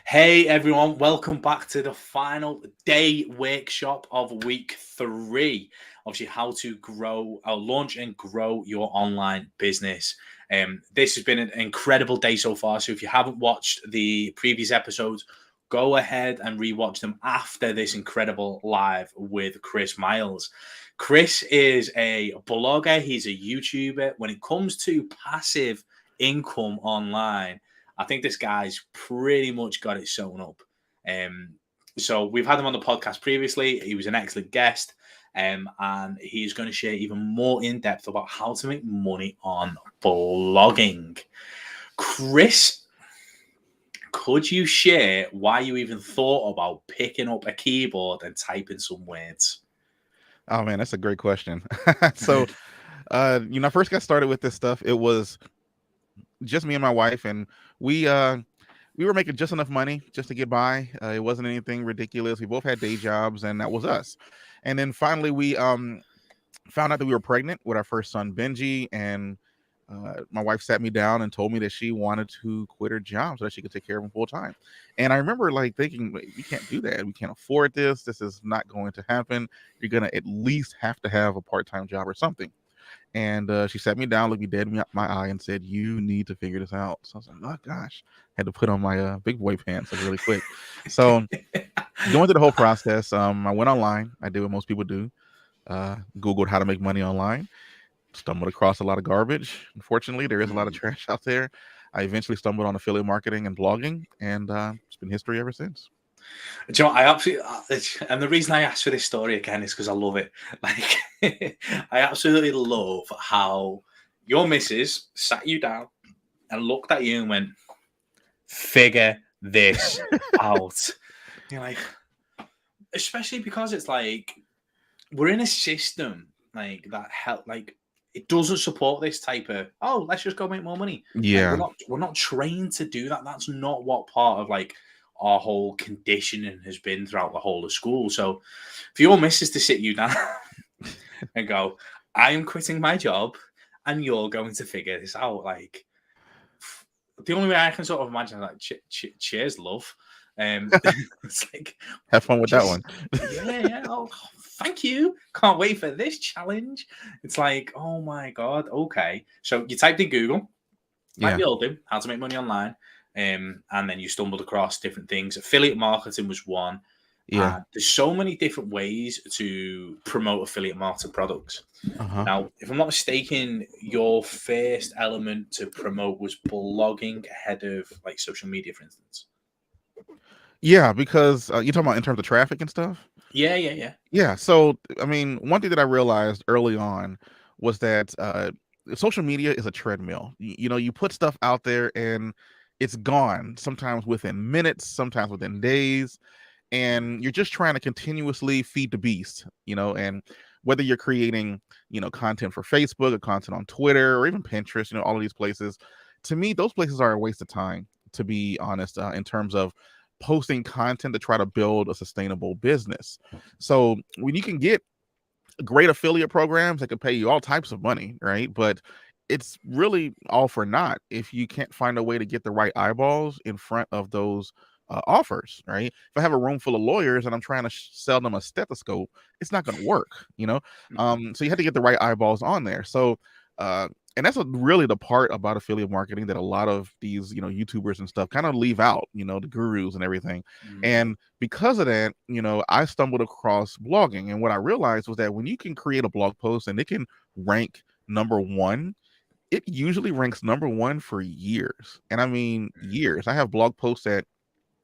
Hey everyone, welcome back to the final day workshop of week 3. Obviously, how to launch and grow your online business. This has been an incredible day so far. So if you haven't watched the previous episodes, go ahead and rewatch them after this incredible live with Chris Myles. Chris is a blogger, he's a YouTuber. When it comes to passive income online, I think this guy's pretty much got it sewn up. Um, so we've had him on the podcast previously. He was an excellent guest, and he's going to share even more in depth about how to make money on blogging. Chris, could you share why you even thought about picking up a keyboard and typing some words? Oh man, that's a great question. So, I first got started with this stuff. It was just me and my wife, and we were making just enough money just to get by. It wasn't anything ridiculous. We both had day jobs, and that was us. And then finally, we found out that we were pregnant with our first son, Benji, and my wife sat me down and told me that she wanted to quit her job so that she could take care of him full time. And I remember like thinking, "Wait, we can't do that. We can't afford this. This is not going to happen. You're gonna at least have to have a part-time job or something." And she sat me down, looked me dead in my eye, and said, "You need to figure this out." So I was like, "Oh gosh," had to put on my big boy pants like really quick. So going through the whole process, I went online. I did what most people do. Googled how to make money online. Stumbled across a lot of garbage. Unfortunately, there is a lot of trash out there. I eventually stumbled on affiliate marketing and blogging, and it's been history ever since. Do you know, I absolutely, and the reason I asked for this story again is because I love it. Like, I absolutely love how your missus sat you down and looked at you and went, "Figure this out." You're like, especially because it's like we're in a system like that help, like it doesn't support this type of, oh, let's just go make more money. Like Yeah, we're not trained to do that. That's not what part of like our whole conditioning has been throughout the whole of school. So for your missus to sit you down and go, I am quitting my job and you're going to figure this out, like the only way I can sort of imagine is like cheers, love. It's like have fun with that just one. yeah. Oh, thank you. Can't wait for this challenge. It's like, oh my god. Okay, so you typed in Google, like Yeah, we all do, how to make money online, and then you stumbled across different things. Affiliate marketing was one. yeah, There's so many different ways to promote affiliate marketing products. uh huh. Now, if I'm not mistaken, your first element to promote was blogging ahead of like social media, for instance. Yeah, because you talking about in terms of traffic and stuff. Yeah, yeah, yeah. Yeah. So, I mean, one thing that I realized early on was that social media is a treadmill. You put stuff out there and it's gone, sometimes within minutes, sometimes within days. And you're just trying to continuously feed the beast, and whether you're creating, content for Facebook or content on Twitter or even Pinterest, all of these places, to me, those places are a waste of time, to be honest, in terms of posting content to try to build a sustainable business. So when you can get great affiliate programs that can pay you all types of money, right? But it's really all for naught if you can't find a way to get the right eyeballs in front of those offers, right? If I have a room full of lawyers and I'm trying to sell them a stethoscope, it's not going to work. Mhm. So you have to get the right eyeballs on there. So, uh, and that's really the part about affiliate marketing that a lot of these, YouTubers and stuff kind of leave out, the gurus and everything. Mhm. And because of that, I stumbled across blogging. And what I realized was that when you can create a blog post and it can rank number one, it usually ranks number one for years. And I mean, years. I have blog posts that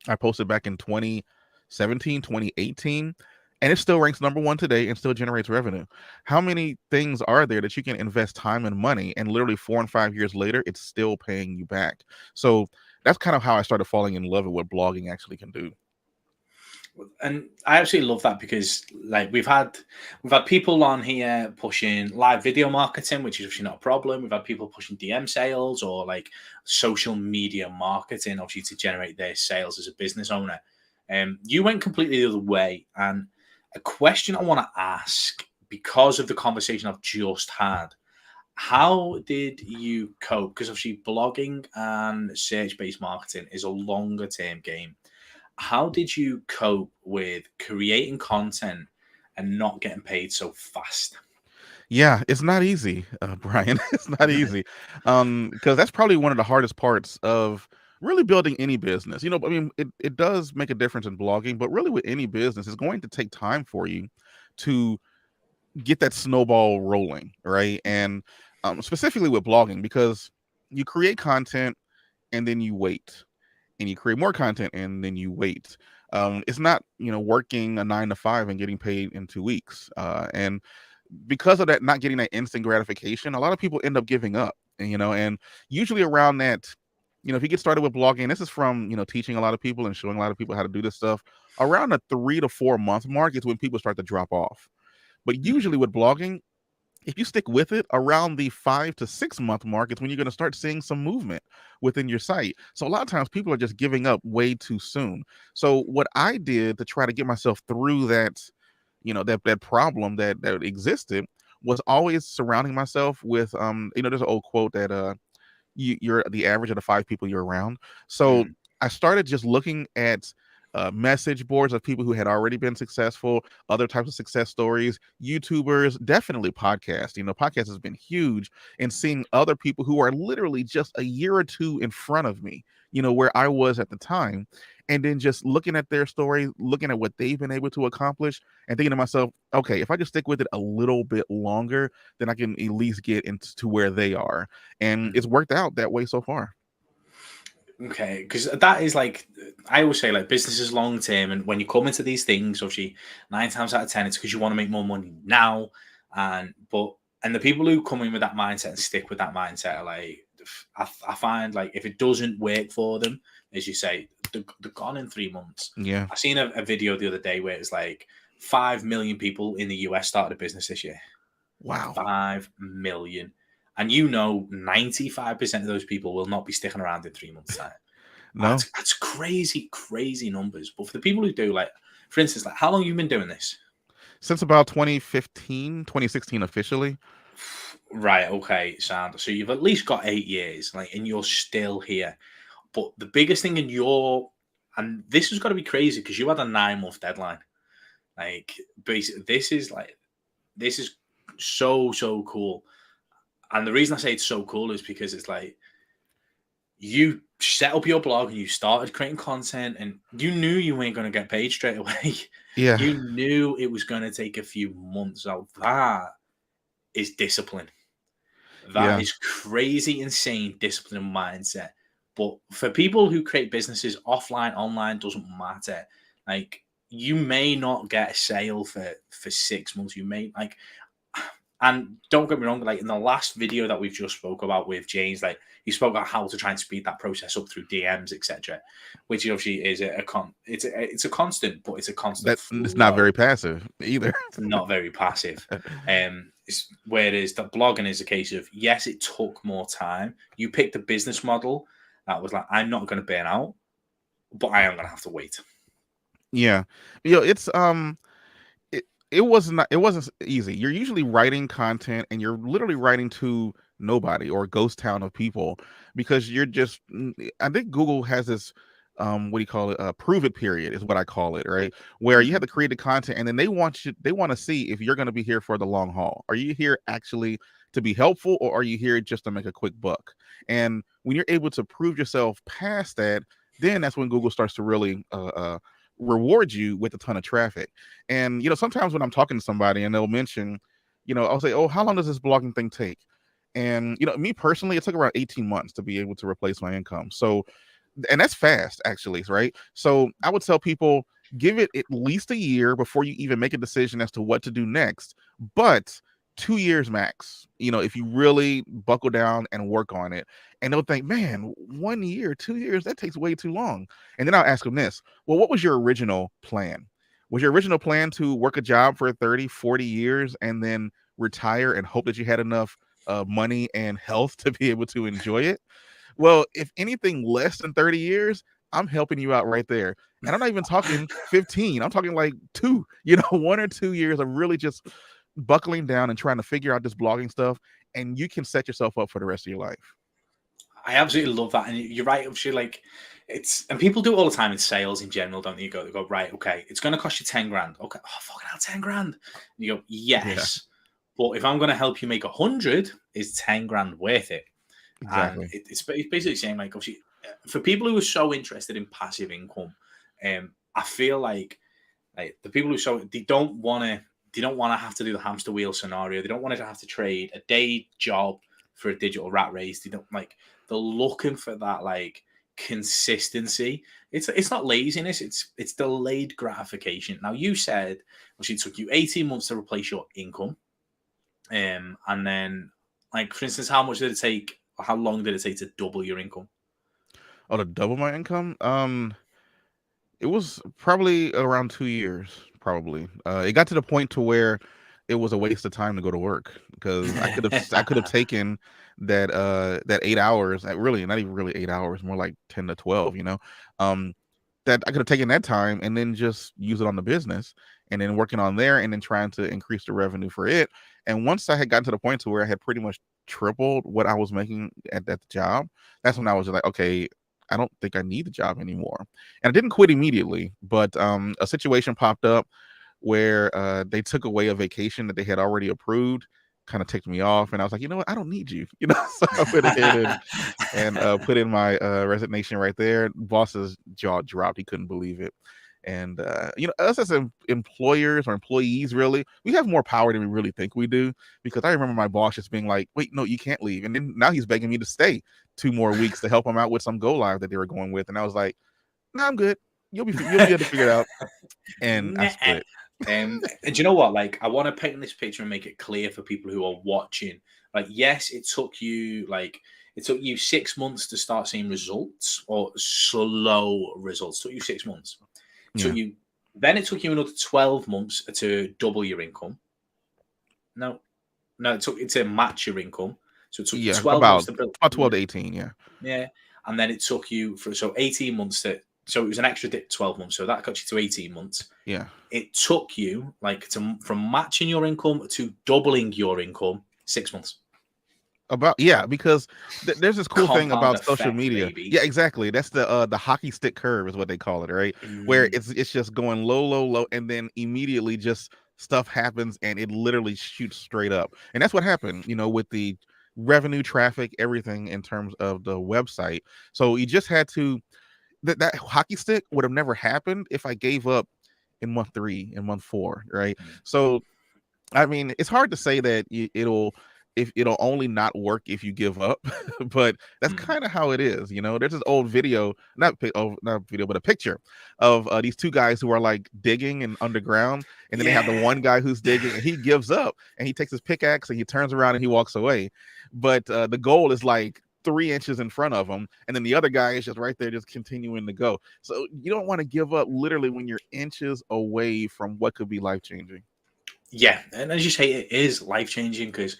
I posted back in 2017, 2018, and it still ranks number one today and still generates revenue. How many things are there that you can invest time and money and literally 4 and 5 years later, it's still paying you back? So that's kind of how I started falling in love with what blogging actually can do. And I absolutely love that because like we've had people on here pushing live video marketing, which is actually not a problem. We've had people pushing DM sales or like social media marketing, obviously to generate their sales as a business owner. You went completely the other way. And a question I want to ask because of the conversation I've just had, How did you cope? Because obviously blogging and search-based marketing is a longer term game. How did you cope with creating content and not getting paid so fast? Yeah, it's not easy, Brian. It's not easy, because that's probably one of the hardest parts of really building any business. I mean, it does make a difference in blogging, but really with any business, it's going to take time for you to get that snowball rolling, right? And specifically with blogging, because you create content and then you wait, and you create more content and then you wait. It's not working a 9 to 5 and getting paid in 2 weeks, and because of that, not getting that instant gratification, a lot of people end up giving up. And usually around that, if you get started with blogging, this is from teaching a lot of people and showing a lot of people how to do this stuff. Around the 3 to 4 month mark is when people start to drop off. But Mhm. usually with blogging, if you stick with it, around the 5 to 6 month mark is when you're going to start seeing some movement within your site. So a lot of times people are just giving up way too soon. So what I did to try to get myself through that, that problem that existed, was always surrounding myself with there's an old quote that you're the average of the 5 people you're around. So Mhm. I started just looking at message boards of people who had already been successful, other types of success stories, YouTubers, definitely podcasts. Podcast has been huge, and seeing other people who are literally just a year or two in front of me, where I was at the time, and then just looking at their story, looking at what they've been able to accomplish, and thinking to myself, okay, if I just stick with it a little bit longer, then I can at least get into where they are. And Mhm. it's worked out that way so far. Okay, because that is like I always say, like business is long term, and when you come into these things, obviously 9 times out of 10, it's because you want to make more money now, and the people who come in with that mindset and stick with that mindset are like, I find like if it doesn't work for them, as you say, they're gone in 3 months. Yeah. I seen a video the other day where it's like 5 million people in the US started a business this year. Wow. 5 million. And 95% of those people will not be sticking around in 3 months' time. No. That's crazy, crazy numbers. But for the people who do, like, for instance, like, how long you been doing this? Since about 2015, 2016 officially. Right, okay, sound. So you've at least got 8 years, like, and you're still here. But the biggest thing in your, and this has got to be crazy because you had a 9 month deadline. Like, basically, this is so cool. And the reason I say it's so cool is because it's like, you set up your blog and you started creating content and you knew you weren't going to get paid straight away. Yeah. You knew it was going to take a few months. So that is discipline. That Yeah. is crazy, insane discipline and mindset. But for people who create businesses offline, online, doesn't matter. Like, you may not get a sale for 6 months. You may like, and don't get me wrong, like in the last video that we've just spoke about with James, like he spoke about how to try and speed that process up through DMs, etc. Which obviously is it's a constant, but it's a constant That it's not flow. very passive either. It's not very passive. Whereas the blogging is a case of, yes, it took more time. You picked a business model that was like, I'm not going to burn out, but I am going to have to wait. Yeah. It's it it wasn't easy. You're usually writing content and you're literally writing to nobody or a ghost town of people, because you're just I think Google has this what do you call it, prove it period is what I call it, right? Where you have Mhm. to create the content and then they want to see if you're going to be here for the long haul. Are you here actually to be helpful, or are you here just to make a quick buck? And when you're able to prove yourself past that, then that's when Google starts to really reward you with a ton of traffic. And sometimes when I'm talking to somebody and they'll mention, I'll say, "Oh, how long does this blogging thing take?" And me personally, it took around 18 months to be able to replace my income. So, and that's fast, actually, right? So I would tell people, give it at least a year before you even make a decision as to what to do next. But 2 years max, if you really buckle down and work on it. And they'll think, man, 1 year, 2 years, that takes way too long. And then I'll ask them this: well, what was your original plan? Was your original plan to work a job for 30, 40 years and then retire and hope that you had enough money and health to be able to enjoy it? Well, if anything less than 30 years, I'm helping you out right there. And I'm not even talking 15. I'm talking like 2, 1 or 2 years of really just buckling down and trying to figure out this blogging stuff. and you can set yourself up for the rest of your life. I absolutely love that, and you're right. Obviously, like and people do it all the time in sales in general, don't they? They go right, okay, it's going to cost you 10 grand. Okay, oh fucking hell, 10 grand. And you go, Yeah, yes, but if I'm going to help you make 100, is 10 grand worth it? And exactly. it's basically saying like, obviously, for people who are so interested in passive income, I feel like the people who they don't want to have to do the hamster wheel scenario. They don't want to have to trade a day job for a digital rat race. They don't like they're looking for that like consistency. It's not laziness, it's delayed gratification. Now you said it took you 18 months to replace your income. And then like for instance, how much did it take or how long did it take to double your income? Oh, to double my income? It was probably around 2 years. Probably. It got to the point to where it was a waste of time to go to work because I could have taken that 8 hours. Really, not even really 8 hours, more like 10 to 12. That I could have taken that time and then just use it on the business and then working on there and then trying to increase the revenue for it. And once I had gotten to the point to where I had pretty much tripled what I was making at that job, that's when I was just like, okay, I don't think I need the job anymore. And I didn't quit immediately, but a situation popped up where they took away a vacation that they had already approved, kind of ticked me off, and I was like, you know what, I don't need you, So I went ahead and put in my resignation right there. Boss's jaw dropped; he couldn't believe it. And us as employers or employees, really, we have more power than we really think we do. Because I remember my boss just being like, "Wait, no, you can't leave," and then now he's begging me to stay 2 more weeks to help him out with some go live that they were going with, and I was like, "No, I'm good. You'll be able to figure it out." And I Nah. split. And do you know what? Like, I want to paint this picture and make it clear for people who are watching. Like, yes, it took you 6 months to start seeing results or slow results. It took you 6 months. Yeah, It took you another 12 months to double your income. No, no, it took it to match your income. So it took you yeah, 12 months about to build. 12 to 18. Yeah, Yeah, and then it took you 18 months so it was an extra 12 months. So that got you to 18 months. yeah. It took you from matching your income to doubling your income 6 months. Because there's this cool thing Compound about social effect, media. baby. Yeah, exactly. That's the hockey stick curve is what they call it, right? Where Mm, it's just going low, low, low, and then immediately just stuff happens and it literally shoots straight up. And that's what happened, with the revenue, traffic, everything in terms of the website. So you just had to that hockey stick would have never happened if I gave up in month 3, in month 4, right? mm, So I mean, it's hard to say that it'll only not work if you give up, but that's mm. kind of how it is. There's this old video, not video, but a picture of these two guys who are like digging and underground, and then they have the Yeah. one guy who's digging, and he gives up, and he takes his pickaxe and he turns around and he walks away. But the goal is like 3 inches in front of him, and then the other guy is just right there, just continuing to go. So you don't want to give up literally when you're inches away from what could be life changing. Yeah, and as you say, it is life changing because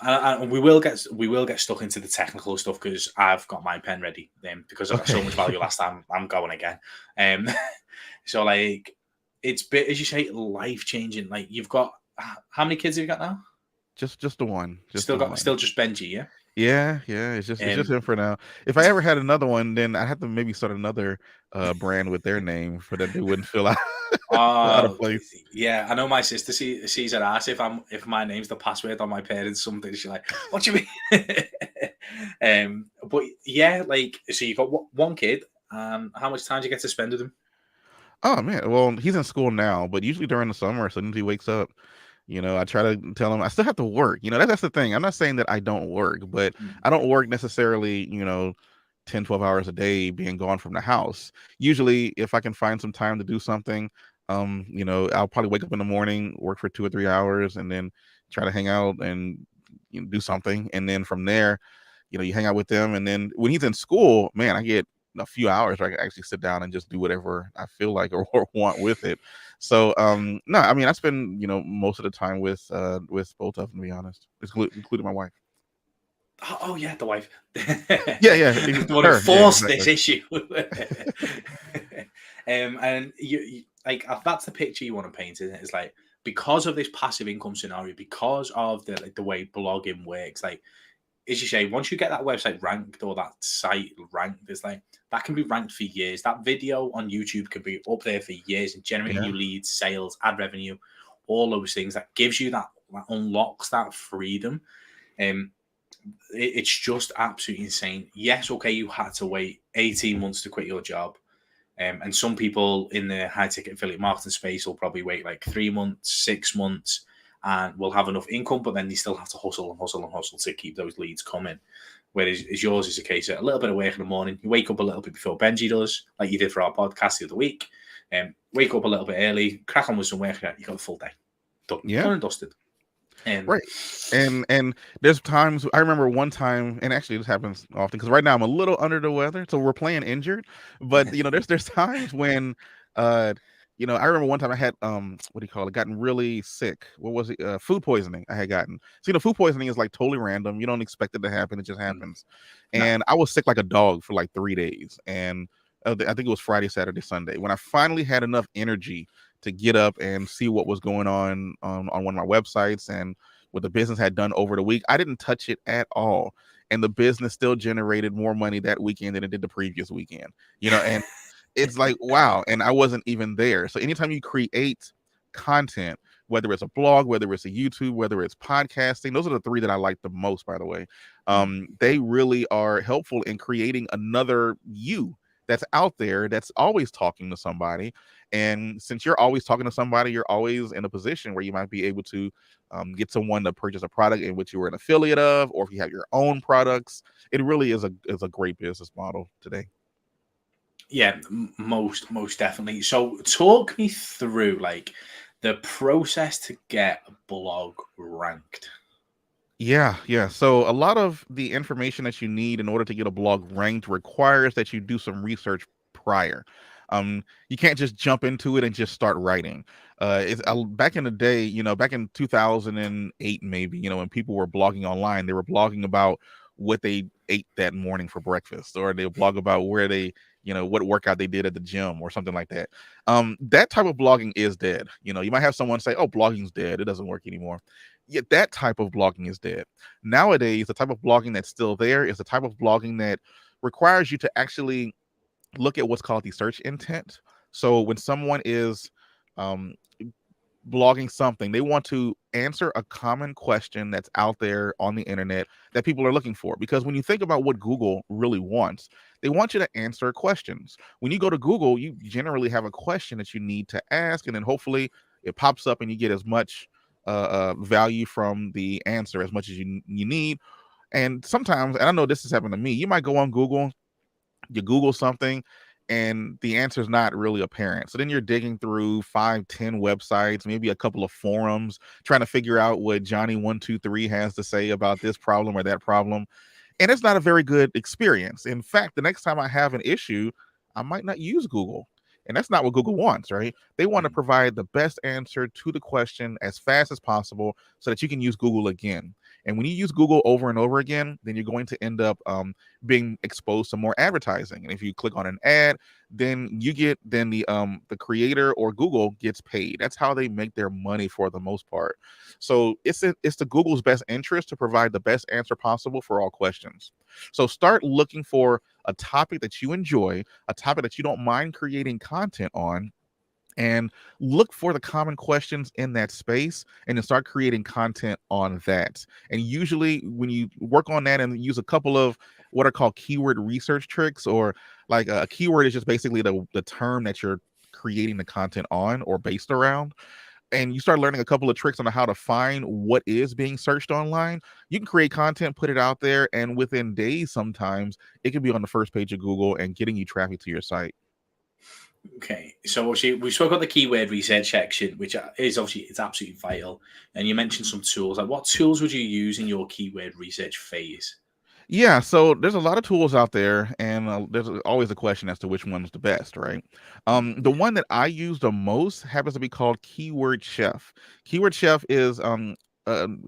we will get stuck into the technical stuff because I've got my pen ready. Because I got so Okay. much value last time, I'm going again. Um, so like it's bit as you say, life changing. Like you've got how many kids have you got now? Just the one, just the one. Still just Benji, yeah. Yeah. It's just Um, him for now. If I ever had another one, then I'd have to maybe start another brand with their name for that they wouldn't feel out, out of oh place. yeah, I know my sister sees her ass if my name's the password on my parents something. She's like, "What do you mean?" But yeah, like so you got one kid, and how much time do you get to spend with him? Oh man, well he's in school now, but usually during the summer, as soon as he wakes up, I try to tell him I still have to work. That's the thing. I'm not saying that I don't work, but Mm. I don't work necessarily, 10, 12 hours a day being gone from the house. Usually, if I can find some time to do something, I'll probably wake up in the morning, work for 2 or 3 hours, and then try to hang out and do something. And then from there, you hang out with them. And then when he's in school, man, I get a few hours where I can actually sit down and just do whatever I feel like or want with it. So no, I mean I spend most of the time with both of them, to be honest, including my wife. Oh yeah, the wife, Yeah, the one who her, yeah, forced exactly. this issue. And you like that's the picture you want to paint, isn't it? It's like because of this passive income scenario, because of the way blogging works, like as you say, once you get that website ranked or that site ranked, it's like that can be ranked for years. That video on YouTube can be up there for years and generating Yeah. new leads, sales, ad revenue, all those things. That gives you that unlocks that freedom. Um, it's just absolutely insane. Yes, okay, you had to wait 18 months to quit your job. And some people in the high ticket affiliate marketing space will probably wait like 3 months, 6 months, and will have enough income, but then they still have to hustle and hustle and hustle to keep those leads coming. Whereas yours is a case of a little bit of work in the morning. You wake up a little bit before Benji does, like you did for our podcast the other week. Wake up a little bit early, crack on with some work, you got a full day. Yeah. Done and dusted. Right. And there's times I remember one time, and actually this happens often because right now I'm a little under the weather, so we're playing injured. But there's times when uh I remember one time I had what do you call it, gotten really sick. What was it? Food poisoning I had gotten. So food poisoning is like totally random. You don't expect it to happen, it just happens. No. And I was sick like a dog for like 3 days. And I think it was Friday, Saturday, Sunday. When I finally had enough energy to get up and see what was going on one of my websites and what the business had done over the week, I didn't touch it at all. And the business still generated more money that weekend than it did the previous weekend. And it's like, wow. And I wasn't even there. So anytime you create content, whether it's a blog, whether it's a YouTube, whether it's podcasting, those are the three that I like the most, by the way. They really are helpful in creating another you that's out there that's always talking to somebody. And since you're always talking to somebody, you're always in a position where you might be able to get someone to purchase a product in which you were an affiliate of, or if you have your own products. It really is a great business model today. Yeah, most definitely. So talk me through like the process to get a blog ranked. Yeah. So a lot of the information that you need in order to get a blog ranked requires that you do some research prior. You can't just jump into it and just start writing. Back in the day, back in 2008, maybe, when people were blogging online, they were blogging about what they ate that morning for breakfast, or they blog about where they, what workout they did at the gym or something like that. That type of blogging is dead. You might have someone say, "Oh, blogging's dead. It doesn't work anymore." Yet that type of blogging is dead. Nowadays, the type of blogging that's still there is the type of blogging that requires you to actually look at what's called the search intent. So when someone is um, blogging something, they want to answer a common question that's out there on the internet that people are looking for. Because when you think about what Google really wants, they want you to answer questions. When you go to Google, you generally have a question that you need to ask, and then hopefully it pops up and you get as much value from the answer as much as you need. And sometimes, and I know this has happened to me, you might go on Google, you Google something, and the answer is not really apparent. So then you're digging through 5, 10 websites, maybe a couple of forums, trying to figure out what Johnny123 has to say about this problem or that problem. And it's not a very good experience. In fact, the next time I have an issue, I might not use Google. And that's not what Google wants, right? They want to provide the best answer to the question as fast as possible so that you can use Google again. And when you use Google over and over again, then you're going to end up being exposed to more advertising. And if you click on an ad, then the creator or Google gets paid. That's how they make their money for the most part. So it's the Google's best interest to provide the best answer possible for all questions. So start looking for a topic that you enjoy, a topic that you don't mind creating content on, and look for the common questions in that space and then start creating content on that. And usually when you work on that and use a couple of what are called keyword research tricks, or like a keyword is just basically the term that you're creating the content on or based around, and you start learning a couple of tricks on how to find what is being searched online, you can create content, put it out there, and within days sometimes it can be on the first page of Google and getting you traffic to your site. Okay, so obviously we spoke about the keyword research section, which is obviously it's absolutely vital. And you mentioned some tools. Like, what tools would you use in your keyword research phase? Yeah, so there's a lot of tools out there, and there's always a question as to which one's the best, right? The one that I use the most happens to be called Keyword Chef. Keyword Chef is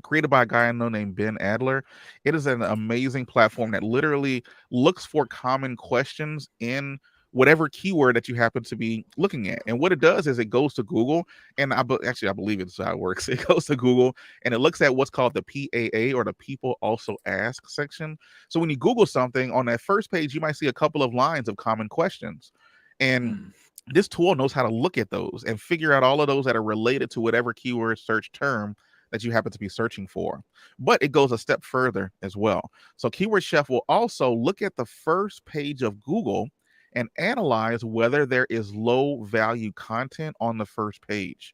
created by a guy I know named Ben Adler. It is an amazing platform that literally looks for common questions in whatever keyword that you happen to be looking at. And what it does is it goes to Google, and I believe it's how it works. It goes to Google and it looks at what's called the PAA, or the People Also Ask section. So when you Google something, on that first page, you might see a couple of lines of common questions. And this tool knows how to look at those and figure out all of those that are related to whatever keyword search term that you happen to be searching for. But it goes a step further as well. So Keyword Chef will also look at the first page of Google and analyze whether there is low value content on the first page.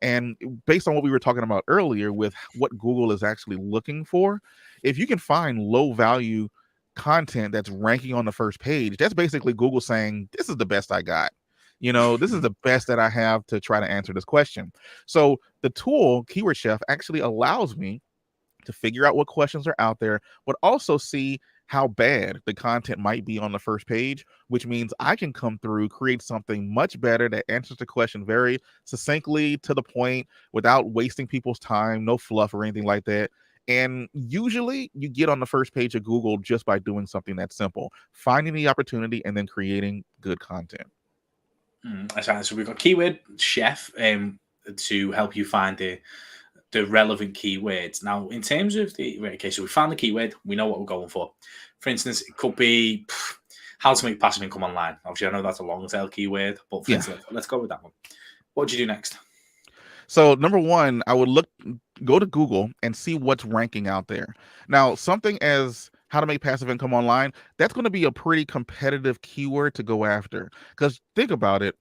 And based on what we were talking about earlier with what Google is actually looking for, if you can find low value content that's ranking on the first page, that's basically Google saying, this is the best I got. This is the best that I have to try to answer this question. So the tool, Keyword Chef, actually allows me to figure out what questions are out there, but also see how bad the content might be on the first page, which means I can come through, create something much better that answers the question very succinctly, to the point, without wasting people's time, no fluff or anything like that. And usually you get on the first page of Google just by doing something that simple, finding the opportunity and then creating good content. So we've got Keyword Chef to help you find the relevant keywords. Now, in terms of so we found the keyword, we know what we're going for. For instance, it could be how to make passive income online. Obviously, I know that's a long tail keyword, but for instance, let's go with that one. What would you do next? So number one, I would go to Google and see what's ranking out there. Now, something as how to make passive income online, that's going to be a pretty competitive keyword to go after. Because think about it.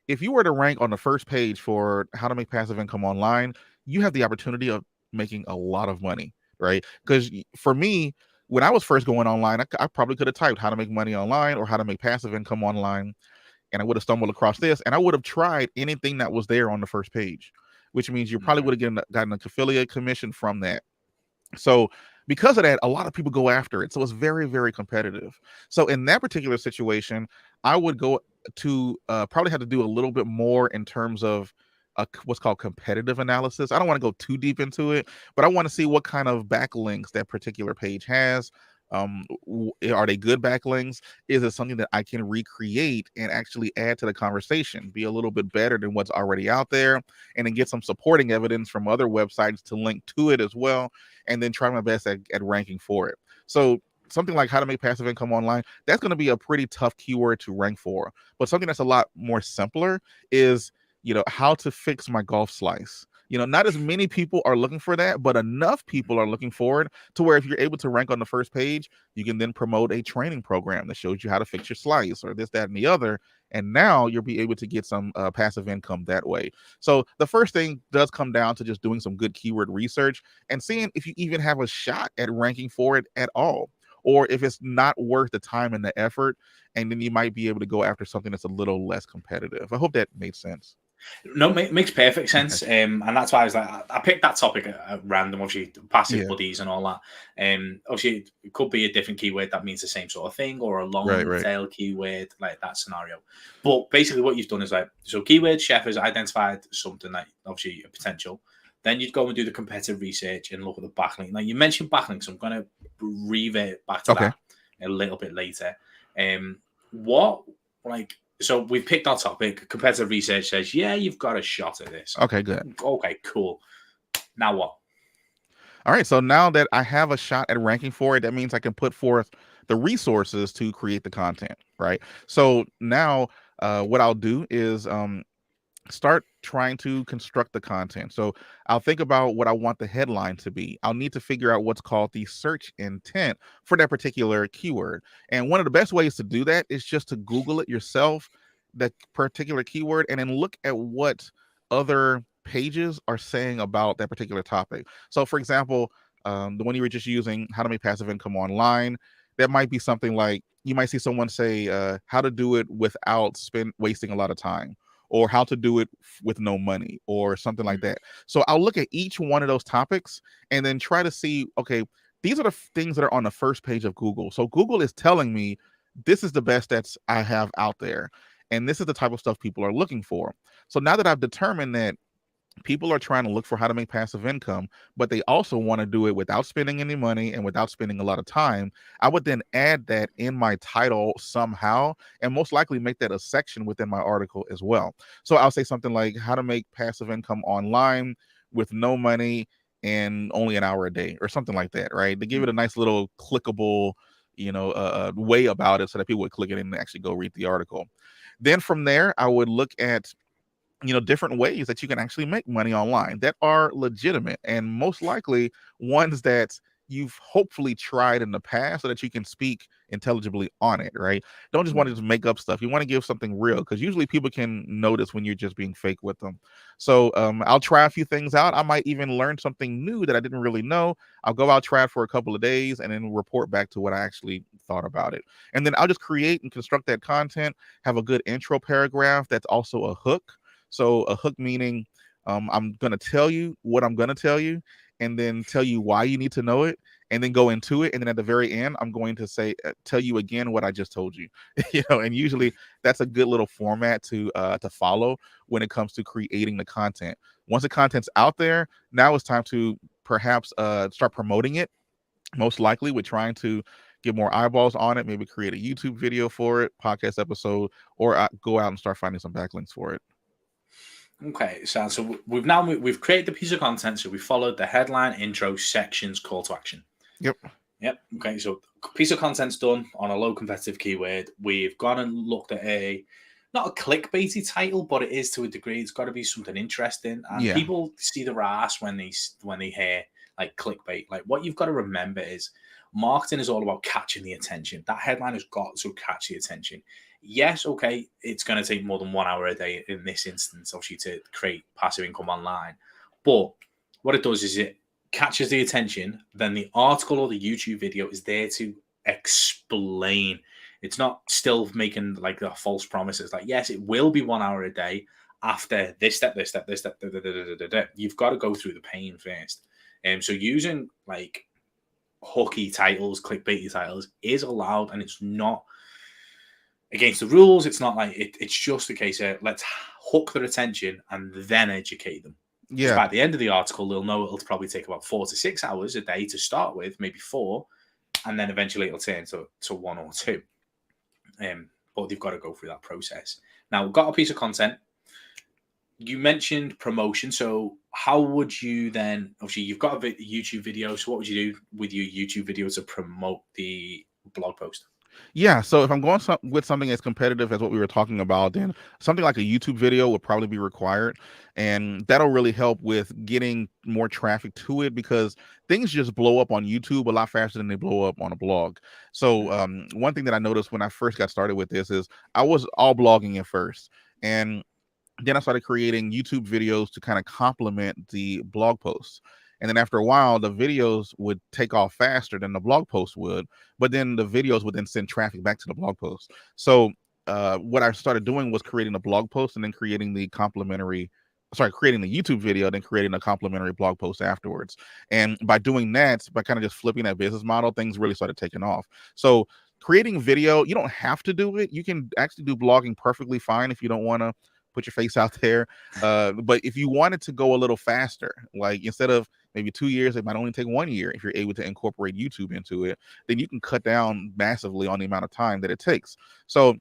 If you were to rank on the first page for how to make passive income online, you have the opportunity of making a lot of money, right? Because for me, when I was first going online, I probably could have typed how to make money online or how to make passive income online, and I would have stumbled across this, and I would have tried anything that was there on the first page, which means you probably would have gotten an affiliate commission from that. So because of that, a lot of people go after it. So it's very, very competitive. So in that particular situation, I would go to probably have to do a little bit more in terms of what's called competitive analysis. I don't want to go too deep into it, but I want to see what kind of backlinks that particular page has. Are they good backlinks? Is it something that I can recreate and actually add to the conversation, be a little bit better than what's already out there, and then get some supporting evidence from other websites to link to it as well, and then try my best at ranking for it. So something like how to make passive income online, that's going to be a pretty tough keyword to rank for. But something that's a lot more simpler is, how to fix my golf slice. Not as many people are looking for that, but enough people are looking for it to where if you're able to rank on the first page, you can then promote a training program that shows you how to fix your slice or this, that, and the other. And now you'll be able to get some passive income that way. So the first thing does come down to just doing some good keyword research and seeing if you even have a shot at ranking for it at all, or if it's not worth the time and the effort. And then you might be able to go after something that's a little less competitive. I hope that made sense. No, makes perfect sense. And that's why I was like, I picked that topic at random, obviously, passive buddies and all that. Obviously, it could be a different keyword that means the same sort of thing, or a long tail keyword, like that scenario. But basically, what you've done is so Keyword Chef has identified something that obviously a potential. Then you'd go and do the competitive research and look at the backlink. Now, you mentioned backlinks. So I'm going to revert back to that a little bit later. So we've picked our topic. Competitive research says, yeah, you've got a shot at this. Okay, good. Okay, cool. Now what? All right. So now that I have a shot at ranking for it, that means I can put forth the resources to create the content, right? So now what I'll do is start trying to construct the content. So I'll think about what I want the headline to be. I'll need to figure out what's called the search intent for that particular keyword. And one of the best ways to do that is just to Google it yourself, that particular keyword, and then look at what other pages are saying about that particular topic. So for example, the one you were just using, how to make passive income online, that might be something like, you might see someone say how to do it without wasting a lot of time, or how to do it with no money, or something like that. So I'll look at each one of those topics and then try to see, okay, these are the things that are on the first page of Google. So Google is telling me this is the best that I have out there, and this is the type of stuff people are looking for. So now that I've determined that people are trying to look for how to make passive income, but they also want to do it without spending any money and without spending a lot of time. I would then add that in my title somehow, and most likely make that a section within my article as well. So I'll say something like how to make passive income online with no money and only an hour a day, or something like that, right? To give it a nice little clickable, way about it, so that people would click it and actually go read the article. Then from there, I would look at different ways that you can actually make money online that are legitimate, and most likely ones that you've hopefully tried in the past, so that you can speak intelligibly on it, right? Don't just want to just make up stuff. You want to give something real, because usually people can notice when you're just being fake with them. So I'll try a few things out. I might even learn something new that I didn't really know. I'll go out, try it for a couple of days, and then report back to what I actually thought about it. And then I'll just create and construct that content, have a good intro paragraph that's also a hook. So a hook meaning I'm going to tell you what I'm going to tell you, and then tell you why you need to know it, and then go into it. And then at the very end, I'm going to say, tell you again what I just told you. And usually that's a good little format to follow when it comes to creating the content. Once the content's out there, now it's time to perhaps start promoting it. Most likely, we're trying to get more eyeballs on it, maybe create a YouTube video for it, podcast episode, or go out and start finding some backlinks for it. Okay, so we've created the piece of content. So we followed the headline, intro, sections, call to action. Yep. Okay, so piece of content's done on a low competitive keyword. We've gone and looked at not a clickbaity title, but it is to a degree. It's got to be something interesting, and Yeah. people see the ass when they hear like clickbait. Like, what you've got to remember is marketing is all about catching the attention. That headline has got to catch the attention. Yes, okay, it's going to take more than 1 hour a day in this instance, obviously, to create passive income online. But what it does is it catches the attention. Then the article or the YouTube video is there to explain. It's not still making like the false promises. Like, yes, it will be 1 hour a day after this step, this step, this step. Da, da, da, da, da, da. You've got to go through the pain first. So using like hooky titles, clickbaity titles is allowed, and it's not against the rules. It's not like it's just a case of let's hook their attention and then educate them. Because Yeah. by the end of the article, they'll know it'll probably take about 4 to 6 hours a day to start with, maybe 4, and then eventually it'll turn to 1 or 2. But they've got to go through that process. Now, we've got a piece of content. You mentioned promotion. So how would you then, obviously you've got a YouTube video. So what would you do with your YouTube video to promote the blog post? Yeah, so if I'm going with something as competitive as what we were talking about, then something like a YouTube video would probably be required, and that'll really help with getting more traffic to it, because things just blow up on YouTube a lot faster than they blow up on a blog. So one thing that I noticed when I first got started with this is I was all blogging at first, and then I started creating YouTube videos to kind of complement the blog posts. And then after a while, the videos would take off faster than the blog post would, but then the videos would then send traffic back to the blog post. So what I started doing was creating a blog post and then creating the creating the YouTube video, then creating a complimentary blog post afterwards. And by doing that, by kind of just flipping that business model, things really started taking off. So creating video, you don't have to do it. You can actually do blogging perfectly fine if you don't want to put your face out there. But if you wanted to go a little faster, like instead of maybe 2 years, it might only take 1 year. If you're able to incorporate YouTube into it, then you can cut down massively on the amount of time that it takes. So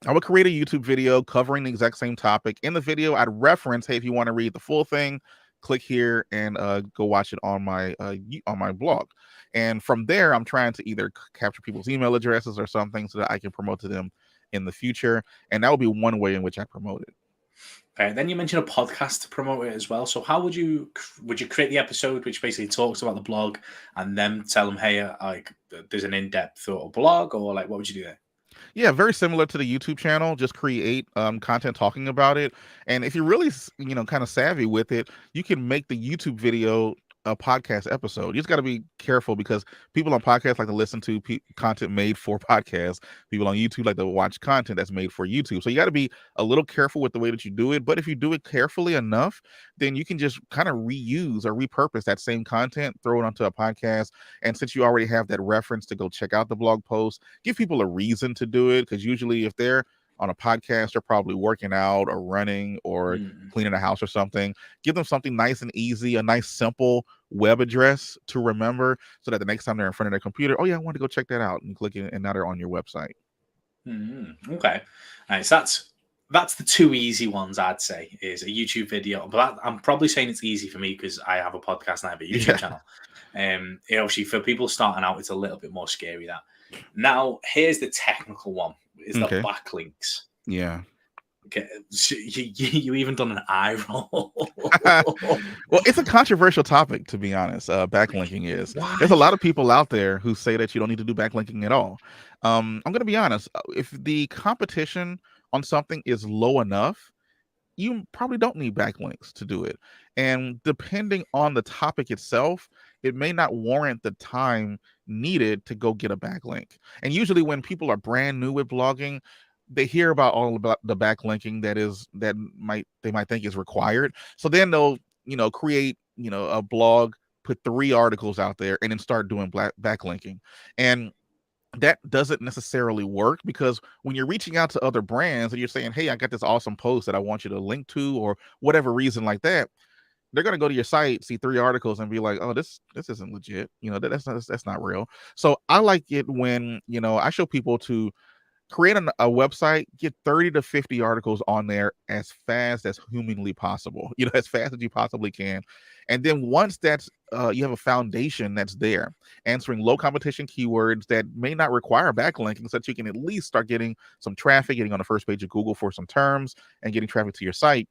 I would create a YouTube video covering the exact same topic. In the video, I'd reference, hey, if you want to read the full thing, click here and go watch it on my blog. And from there, I'm trying to either capture people's email addresses or something so that I can promote to them in the future. And that would be one way in which I promote it. Okay, then you mentioned a podcast to promote it as well. So how would you create the episode which basically talks about the blog, and then tell them, hey, like there's an in-depth or blog, or like what would you do there? Yeah, very similar to the YouTube channel. Just create content talking about it, and if you're really kind of savvy with it, you can make the YouTube video a podcast episode. You just got to be careful, because people on podcasts like to listen to content made for podcasts. People on YouTube like to watch content that's made for YouTube. So you got to be a little careful with the way that you do it. But if you do it carefully enough, then you can just kind of reuse or repurpose that same content, throw it onto a podcast. And since you already have that reference to go check out the blog post, give people a reason to do it, because usually if they're on a podcast, they're probably working out or running or Mm. cleaning a house or something. Give them something nice and easy, a nice simple web address to remember, so that the next time they're in front of their computer, oh yeah, I want to go check that out, and click it, and now they're on your website. Okay, right. So that's the two easy ones I'd say is a YouTube video. But I'm probably saying it's easy for me because I have a podcast and I have a YouTube Yeah. channel. Obviously for people starting out, it's a little bit more scary. That now here's the technical one: is the Okay. backlinks. Yeah. Okay, so you even done an eye roll. Well, it's a controversial topic, to be honest. Backlinking is. There's a Why? lot of people out there who say that you don't need to do backlinking at all. I'm going to be honest. If the competition on something is low enough, you probably don't need backlinks to do it. And depending on the topic itself, it may not warrant the time needed to go get a backlink. And usually when people are brand new with blogging, they hear about all about the backlinking that they might think is required. So then they'll, create, a blog, put 3 articles out there, and then start doing backlinking. And that doesn't necessarily work, because when you're reaching out to other brands and you're saying, hey, I got this awesome post that I want you to link to, or whatever reason like that, they're going to go to your site, see 3 articles, and be like, oh, this isn't legit. That's not real. So I like it when, I show people to create a website, get 30 to 50 articles on there as fast as humanly possible, as fast as you possibly can. And then once that's you have a foundation that's there, answering low competition keywords that may not require backlinking, so that you can at least start getting some traffic, getting on the first page of Google for some terms, and getting traffic to your site.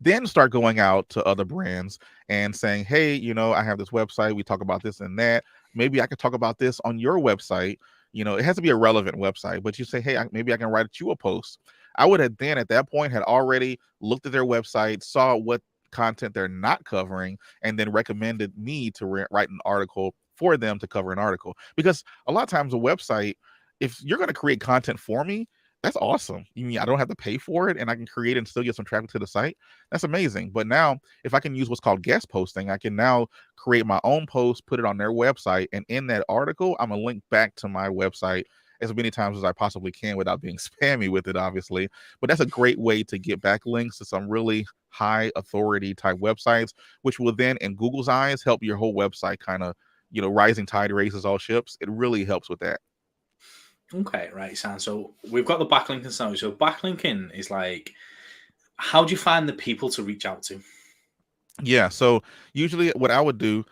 Then start going out to other brands and saying, hey, I have this website, we talk about this and that, maybe I could talk about this on your website. It has to be a relevant website, but you say, hey, maybe I can write you a post. I would have then at that point had already looked at their website, saw what content they're not covering, and then recommended me to write an article for them to cover an article. Because a lot of times a website, if you're going to create content for me, that's awesome. You mean I don't have to pay for it, and I can create and still get some traffic to the site? That's amazing. But now, if I can use what's called guest posting, I can now create my own post, put it on their website, and in that article, I'm gonna link back to my website as many times as I possibly can without being spammy with it, obviously. But that's a great way to get backlinks to some really high authority type websites, which will then, in Google's eyes, help your whole website kind of, rising tide raises all ships. It really helps with that. Okay, right, Sam. So we've got the backlinking. So backlinking is like, how do you find the people to reach out to? Yeah. So usually what I would do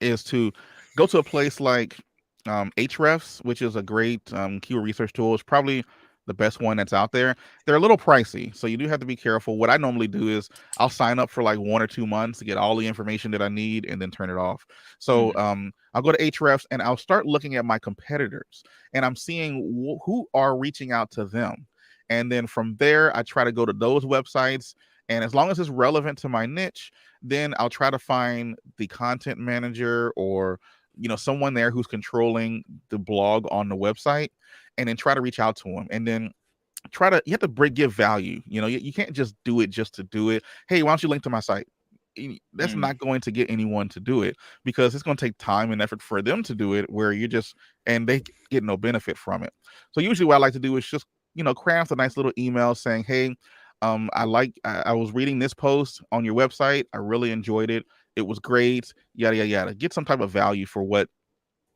is to go to a place like Hrefs, which is a great keyword research tool. It's probably the best one that's out there. They're a little pricey, so you do have to be careful. What I normally do is I'll sign up for like 1 or 2 months to get all the information that I need and then turn it off. So I'll go to Hrefs and I'll start looking at my competitors, and I'm seeing who are reaching out to them. And then from there, I try to go to those websites. And as long as it's relevant to my niche, then I'll try to find the content manager or someone there who's controlling the blog on the website, and then try to reach out to them. And then you have to give value. You can't just do it just to do it. Hey, why don't you link to my site? That's not going to get anyone to do it, because it's going to take time and effort for them to do it, where and they get no benefit from it. So usually what I like to do is just craft a nice little email saying, hey, I was reading this post on your website, I really enjoyed it, it was great, yada yada yada. Get some type of value for what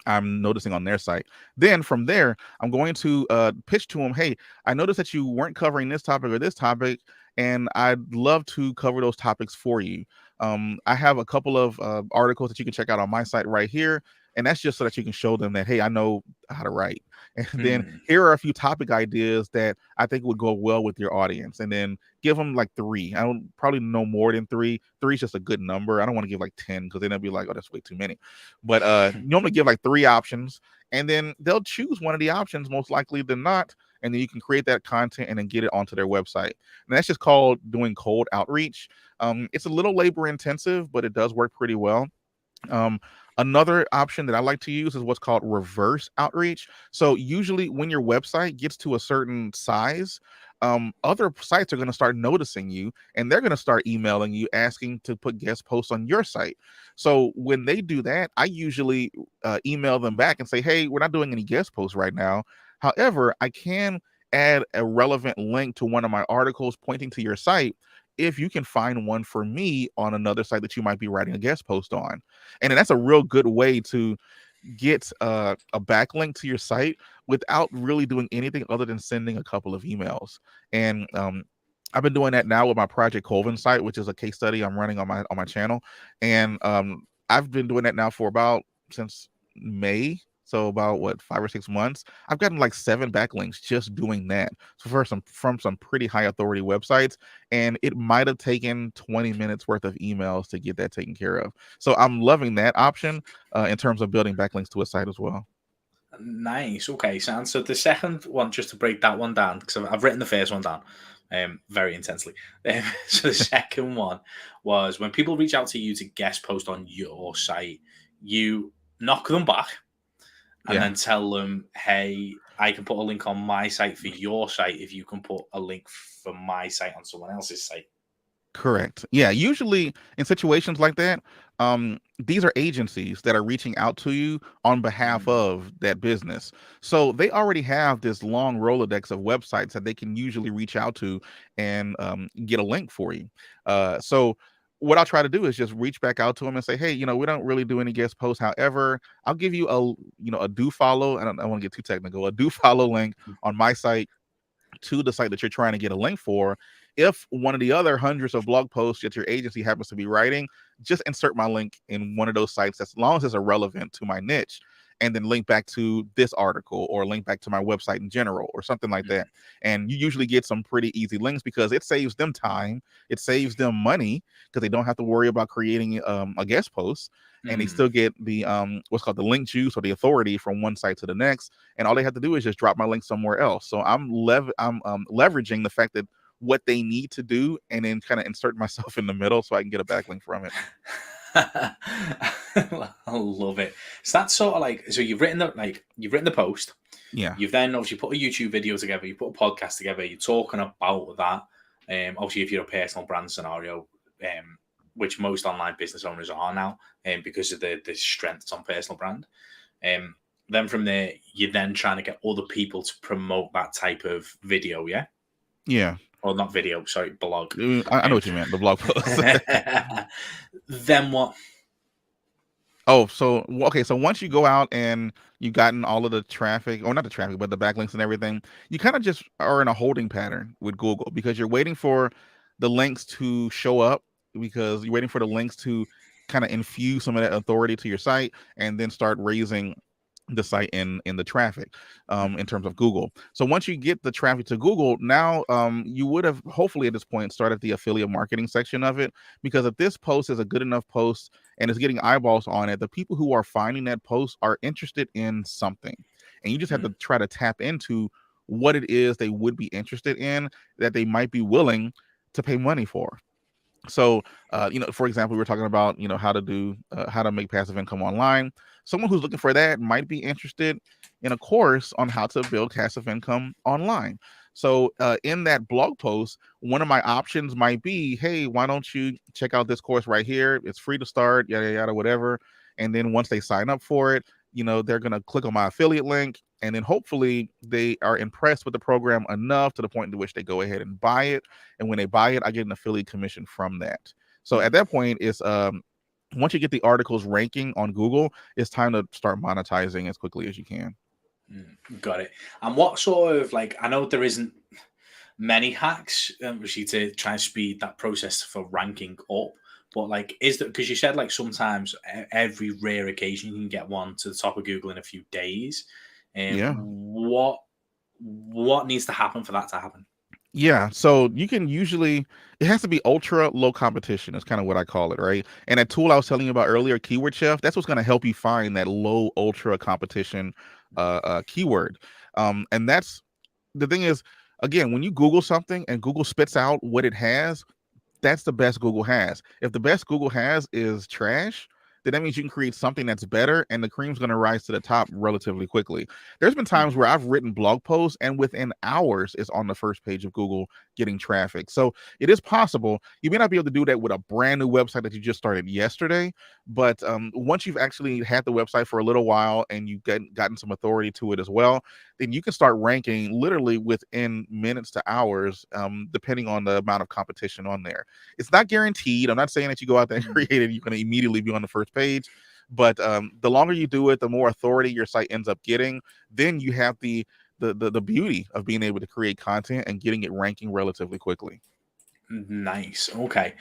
I'm noticing on their site. Then from there, I'm going to pitch to them, hey, I noticed that you weren't covering this topic or this topic, and I'd love to cover those topics for you. I have a couple of articles that you can check out on my site right here. And that's just so that you can show them that, hey, I know how to write. And then here are a few topic ideas that I think would go well with your audience. And then give them like 3. I don't probably no more than 3. 3 is just a good number. I don't want to give like 10, because then they'll be like, oh, that's way too many. But normally give like 3 options, and then they'll choose one of the options most likely than not. And then you can create that content and then get it onto their website. And that's just called doing cold outreach. It's a little labor intensive, but it does work pretty well. Another option that I like to use is what's called reverse outreach. So usually when your website gets to a certain size, other sites are going to start noticing you, and they're going to start emailing you asking to put guest posts on your site. So when they do that, I usually email them back and say, hey, we're not doing any guest posts right now. However, I can add a relevant link to one of my articles pointing to your site if you can find one for me on another site that you might be writing a guest post on. And then that's a real good way to get a backlink to your site without really doing anything other than sending a couple of emails. And I've been doing that now with my Project Colvin site, which is a case study I'm running on my channel. And I've been doing that now for about since May. So about what, 5 or 6 months. I've gotten like 7 backlinks just doing that. So for some from some pretty high authority websites, and it might have taken 20 minutes worth of emails to get that taken care of. So I'm loving that option in terms of building backlinks to a site as well. Nice. Okay, Sam. So the second one, just to break that one down, because I've written the first one down very intensely. So the second one was when people reach out to you to guest post on your site, you knock them back and Yeah. then tell them, hey, I can put a link on my site for your site if you can put a link for my site on someone else's site. Correct. Yeah, usually in situations like that, these are agencies that are reaching out to you on behalf Mm, of that business. So they already have this long Rolodex of websites that they can usually reach out to and get a link for you. So what I'll try to do is just reach back out to them and say, hey, we don't really do any guest posts. However, I'll give you a do follow. I don't want to get too technical. A do follow link on my site to the site that you're trying to get a link for. If one of the other hundreds of blog posts that your agency happens to be writing, just insert my link in one of those sites as long as it's irrelevant to my niche, and then link back to this article or link back to my website in general or something like mm, that. And you usually get some pretty easy links because it saves them time, it saves them money because they don't have to worry about creating a guest post, and they mm. still get the what's called the link juice or the authority from one site to the next, and all they have to do is just drop my link somewhere else. So I'm leveraging the fact that what they need to do, and then kind of insert myself in the middle so I can get a backlink from it. I love it. So that's sort of like, so you've written the post. Yeah. You've then obviously put a YouTube video together. You put a podcast together. You're talking about that. Obviously, if you're a personal brand scenario, which most online business owners are now, because of the strengths on personal brand. Then from there, you're then trying to get other people to promote that type of video, yeah, Yeah. or not video, sorry, blog. I know what you meant, the blog post. Then what? Oh, so okay. So once you go out and you've gotten all of the traffic, or not the traffic, but the backlinks and everything, you kind of just are in a holding pattern with Google because you're waiting for the links to show up, because you're waiting for the links to kind of infuse some of that authority to your site and then start raising the site in the traffic in terms of Google. So once you get the traffic to Google, now you would have hopefully at this point started the affiliate marketing section of it, because if this post is a good enough post and is getting eyeballs on it, the people who are finding that post are interested in something, and you just have to try to tap into what it is they would be interested in that they might be willing to pay money for. So for example, we were talking about how to make passive income online. Someone who's looking for that might be interested in a course on how to build passive income online. So in that blog post, one of my options might be, hey, why don't you check out this course right here? It's free to start, yada yada, whatever. And then once they sign up for it, they're going to click on my affiliate link, and then hopefully they are impressed with the program enough to the point to which they go ahead and buy it. And when they buy it, I get an affiliate commission from that. So at that point, it's once you get the articles ranking on Google, it's time to start monetizing as quickly as you can. Got it. And what sort of, like, I know there isn't many hacks, obviously, to try and speed that process for ranking up. But like, is that because you said like sometimes every rare occasion you can get one to the top of Google in a few days? Yeah. What needs to happen for that to happen? Yeah, so you can usually, it has to be ultra low competition is kind of what I call it, right? And that tool I was telling you about earlier, Keyword Chef, that's what's going to help you find that low ultra competition keyword. And that's the thing is, again, when you Google something and Google spits out what it has, that's the best Google has. If the best Google has is trash, then that means you can create something that's better, and the cream's going to rise to the top relatively quickly. There's been times where I've written blog posts and within hours it's on the first page of Google getting traffic. So it is possible. You may not be able to do that with a brand new website that you just started yesterday, but once you've actually had the website for a little while and you've gotten some authority to it as well, then you can start ranking literally within minutes to hours, depending on the amount of competition on there. It's not guaranteed. I'm not saying that you go out there and create it, you're going to immediately be on the first page. But the longer you do it, the more authority your site ends up getting. Then you have the beauty of being able to create content and getting it ranking relatively quickly. Nice. Okay.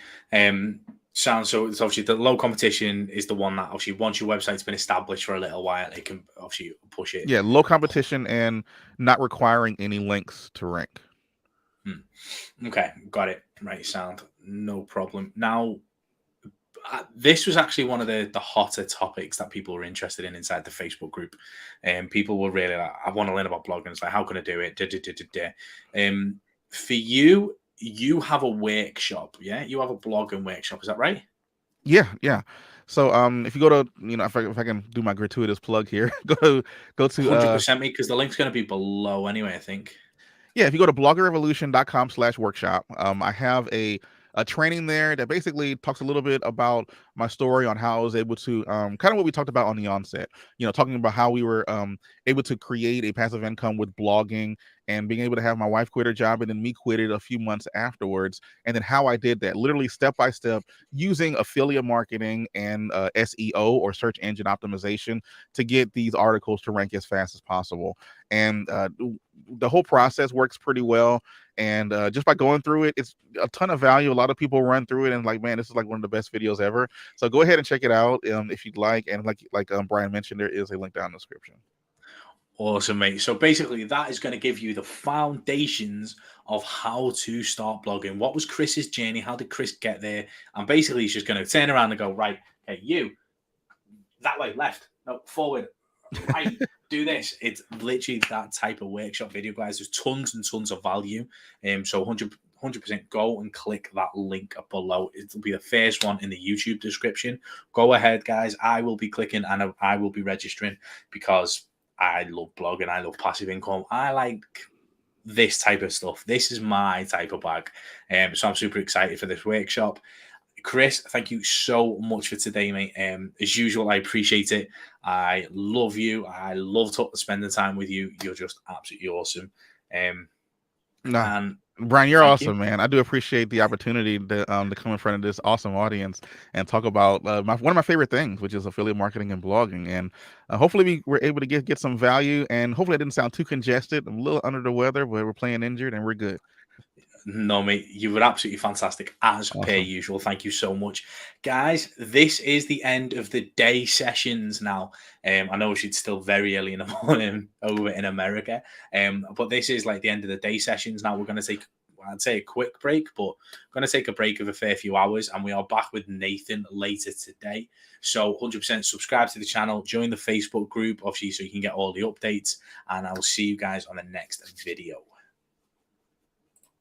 Sounds so. It's obviously the low competition is the one that obviously once your website's been established for a little while, it can obviously push it. Yeah, low competition and not requiring any links to rank. Okay, got it. Right, sound no problem. Now, this was actually one of the hotter topics that people were interested in inside the Facebook group, and people were really like, "I want to learn about blogging." It's like, how can I do it? Da, da, da, da, da. For you, you have a workshop, yeah? You have a blogging workshop, is that right? Yeah. So if you go to, if I can do my gratuitous plug here, go to 100% me, because the link's going to be below anyway, I think. yeah, if you go to bloggerrevolution.com/workshop, I have a training there that basically talks a little bit about my story on how I was able to kind of what we talked about on the onset, talking about how we were able to create a passive income with blogging and being able to have my wife quit her job and then me quit it a few months afterwards. And then how I did that literally step by step using affiliate marketing and SEO or search engine optimization to get these articles to rank as fast as possible. And the whole process works pretty well. And just by going through it, it's a ton of value. A lot of people run through it and like, man, this is like one of the best videos ever. So go ahead and check it out if you'd like. And like Brian mentioned, there is a link down in the description. Awesome, mate. So basically, that is going to give you the foundations of how to start blogging. What was Chris's journey? How did Chris get there? And basically, he's just going to turn around and go, right, hey, you, that way, left, no, forward, right, do this. It's literally that type of workshop video, guys. There's tons and tons of value. So 100% go and click that link below. It'll be the first one in the YouTube description. Go ahead, guys. I will be clicking and I will be registering because I love blogging. I love passive income. I like this type of stuff. This is my type of bag. So I'm super excited for this workshop. Chris, thank you so much for today, mate. As usual, I appreciate it. I love you. I love spending time with you. You're just absolutely awesome. No, And Brian, you're thank you. awesome, man. I do appreciate the opportunity to come in front of this awesome audience and talk about one of my favorite things, which is affiliate marketing and blogging. And hopefully we were able to get some value. And hopefully it didn't sound too congested. I'm a little under the weather, but we're playing injured and we're good. No, mate, you were absolutely fantastic as per Awesome. usual. Thank you so much, guys. This is the end of the day sessions now. I know it's still very early in the morning over in America, but this is like the end of the day sessions now. We're going to take, I'd say, a quick break, but we're going to take a break of a fair few hours, and we are back with Nathan later today. So 100% subscribe to the channel, join the Facebook group, obviously, so you can get all the updates, and I'll see you guys on the next video.